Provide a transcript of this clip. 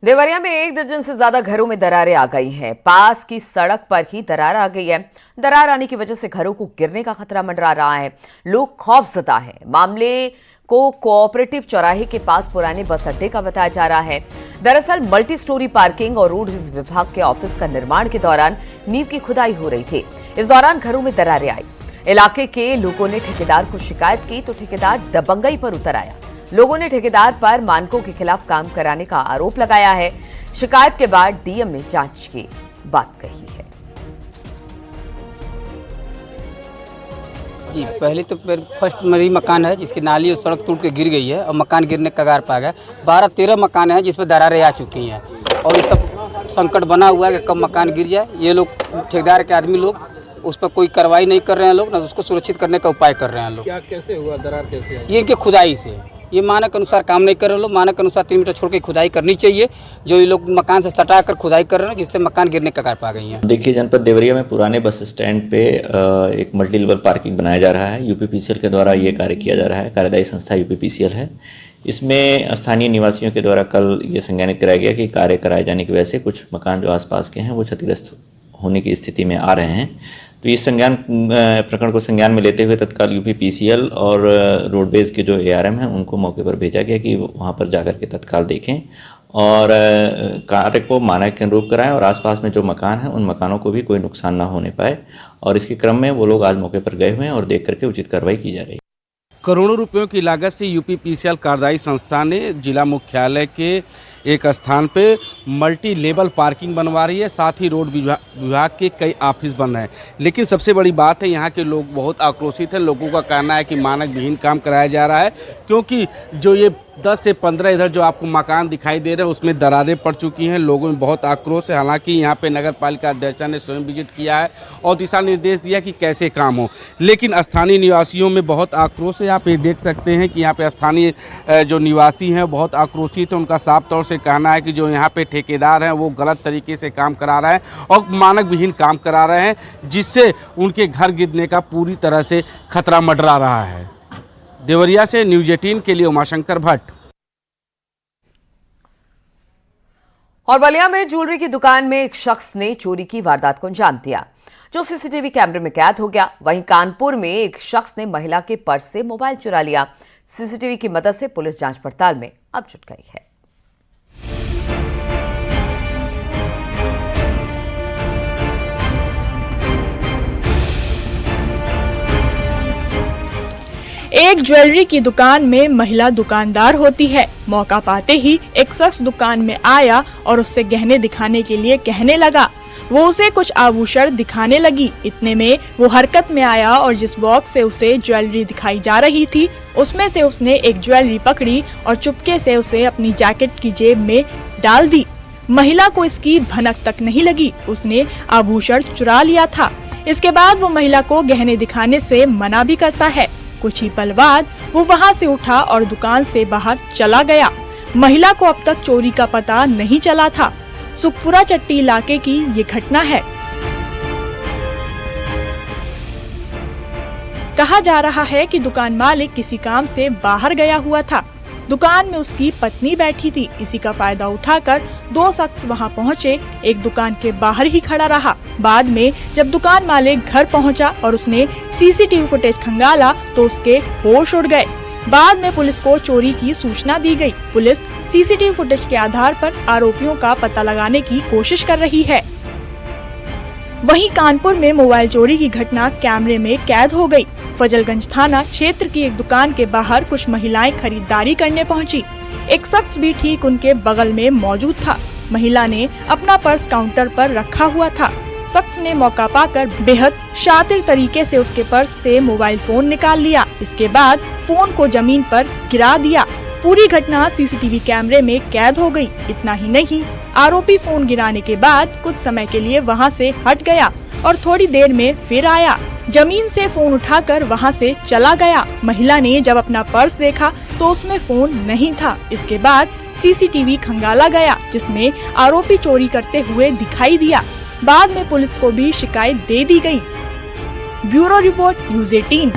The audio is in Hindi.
देवरिया में 1 दर्जन से ज्यादा घरों में दरारें आ गई हैं। पास की सड़क पर ही दरार आ गई है। दरार आने की वजह से घरों को गिरने का खतरा मंडरा रहा है। लोग खौफजदा हैं। मामले को कोऑपरेटिव चौराहे के पास पुराने बस अड्डे का बताया जा रहा है। दरअसल मल्टी स्टोरी पार्किंग और रोड विभाग के ऑफिस का निर्माण के दौरान नींव की खुदाई हो रही थी। इस दौरान घरों में दरारें आई। इलाके के लोगों ने ठेकेदार को शिकायत की तो ठेकेदार दबंगई पर उतर आया। लोगों ने ठेकेदार पर मानकों के खिलाफ काम कराने का आरोप लगाया है। शिकायत के बाद डीएम ने जांच की बात कही है। जी, पहले तो फर्स्ट मेरी मकान है जिसकी नाली और सड़क टूट के गिर गई है और मकान गिरने के कगार पर आ गया। 12-13 मकान हैं जिस पर दरारें आ चुकी हैं और ये सब संकट बना हुआ है कि कब मकान गिर जाए। ये लोग ठेकेदार के आदमी लोग उस पर कोई कार्रवाई नहीं कर रहे हैं, लोग ना उसको सुरक्षित करने का उपाय कर रहे हैं लोग। क्या कैसे हुआ, दरार कैसे आई? ये इनके खुदाई से, ये मानक के अनुसार काम नहीं कर रहे लोग। मानक के अनुसार 3 मीटर छोड़ के खुदाई करनी चाहिए, जो ये लोग मकान से सटा कर खुदाई कर रहे हैं जिससे मकान गिरने के कगार पर आ गई हैं। देखिए, जनपद देवरिया में पुराने बस स्टैंड पे एक मल्टी लेवल पार्किंग बनाया जा रहा है। यूपीपीसीएल के द्वारा ये कार्य किया जा रहा है। कार्यदायी संस्था यूपीपीसीएल है। इसमें स्थानीय निवासियों के द्वारा कल ये संज्ञानित कराया गया कि कार्य कराए जाने की वजह से कुछ मकान जो आसपास के हैं वो क्षतिग्रस्त होने की स्थिति में आ रहे हैं। तो इस प्रकरण को संज्ञान में लेते हुए तत्काल यूपीपीसीएल और रोडवेज के जो एआरएम हैं उनको मौके पर भेजा गया कि वहां पर जाकर के तत्काल देखें और कार्य को मानक के अनुरूप कराएं और आसपास में जो मकान हैं उन मकानों को भी कोई नुकसान ना होने पाए। और इसके क्रम में वो लोग आज मौके पर गए हुए हैं और देख करके उचित कार्रवाई की जा रही है। करोड़ों रुपयों की लागत से यूपीपीसीएल कार्यदायी संस्था ने जिला मुख्यालय के एक स्थान पे मल्टी लेवल पार्किंग बनवा रही है। साथ ही रोड विभाग के कई ऑफिस बन रहे हैं। लेकिन सबसे बड़ी बात है, यहाँ के लोग बहुत आक्रोशित हैं। लोगों का कहना है कि मानक विहीन काम कराया जा रहा है, क्योंकि जो ये 10 से 15 इधर जो आपको मकान दिखाई दे रहे हैं उसमें दरारें पड़ चुकी हैं। लोगों में बहुत आक्रोश है। हालांकि यहाँ पे नगर पालिका अध्यक्ष ने स्वयं विजिट किया है और दिशा निर्देश दिया कि कैसे काम हो, लेकिन स्थानीय निवासियों में बहुत आक्रोश है। आप ये देख सकते हैं कि यहाँ पे स्थानीय जो निवासी हैं बहुत आक्रोशित हैं। उनका साफ तौर से कहना है कि जो यहाँ पे ठेकेदार हैं वो गलत तरीके से काम करा रहे हैं और मानक विहीन काम करा रहे हैं, जिससे उनके घर गिरने का पूरी तरह से खतरा मंडरा रहा है। देवरिया से न्यूज़ 18 के लिए उमाशंकर भट्ट। और बलिया में ज्वेलरी की दुकान में एक शख्स ने चोरी की वारदात को अंजाम दिया, जो सीसीटीवी कैमरे में कैद हो गया। वहीं कानपुर में एक शख्स ने महिला के पर्स से मोबाइल चुरा लिया। सीसीटीवी की मदद से पुलिस जांच पड़ताल में अब जुट गई है। एक ज्वेलरी की दुकान में महिला दुकानदार होती है। मौका पाते ही एक शख्स दुकान में आया और उससे गहने दिखाने के लिए कहने लगा। वो उसे कुछ आभूषण दिखाने लगी। इतने में वो हरकत में आया और जिस बॉक्स से उसे ज्वेलरी दिखाई जा रही थी उसमें से उसने एक ज्वेलरी पकड़ी और चुपके से उसे अपनी जैकेट की जेब में डाल दी। महिला को इसकी भनक तक नहीं लगी। उसने आभूषण चुरा लिया था। इसके बाद वो महिला को गहने दिखाने से मना भी करता है। कुछ ही पल बाद वो वहां से उठा और दुकान से बाहर चला गया। महिला को अब तक चोरी का पता नहीं चला था। सुखपुरा चट्टी इलाके की ये घटना है। कहा जा रहा है कि दुकान मालिक किसी काम से बाहर गया हुआ था। दुकान में उसकी पत्नी बैठी थी। इसी का फायदा उठाकर 2 शख्स वहां पहुंचे। एक दुकान के बाहर ही खड़ा रहा। बाद में जब दुकान मालिक घर पहुंचा और उसने सीसीटीवी फुटेज खंगाला तो उसके होश उड़ गए। बाद में पुलिस को चोरी की सूचना दी गई। पुलिस सीसीटीवी फुटेज के आधार पर आरोपियों का पता लगाने की कोशिश कर रही है। वहीं कानपुर में मोबाइल चोरी की घटना कैमरे में कैद हो गई। फजलगंज थाना क्षेत्र की एक दुकान के बाहर कुछ महिलाएं खरीदारी करने पहुंची। एक शख्स भी ठीक उनके बगल में मौजूद था। महिला ने अपना पर्स काउंटर पर रखा हुआ था। शख्स ने मौका पाकर बेहद शातिर तरीके से उसके पर्स से मोबाइल फोन निकाल लिया। इसके बाद फोन को जमीन पर गिरा दिया। पूरी घटना सीसीटीवी कैमरे में कैद हो गई। इतना ही नहीं, आरोपी फोन गिराने के बाद कुछ समय के लिए वहां से हट गया और थोड़ी देर में फिर आया। जमीन से फोन उठाकर वहां से चला गया। महिला ने जब अपना पर्स देखा तो उसमें फोन नहीं था। इसके बाद सीसीटीवी खंगाला गया जिसमें आरोपी चोरी करते हुए दिखाई दिया। बाद में पुलिस को भी शिकायत दे दी गई। Bureau report news 18।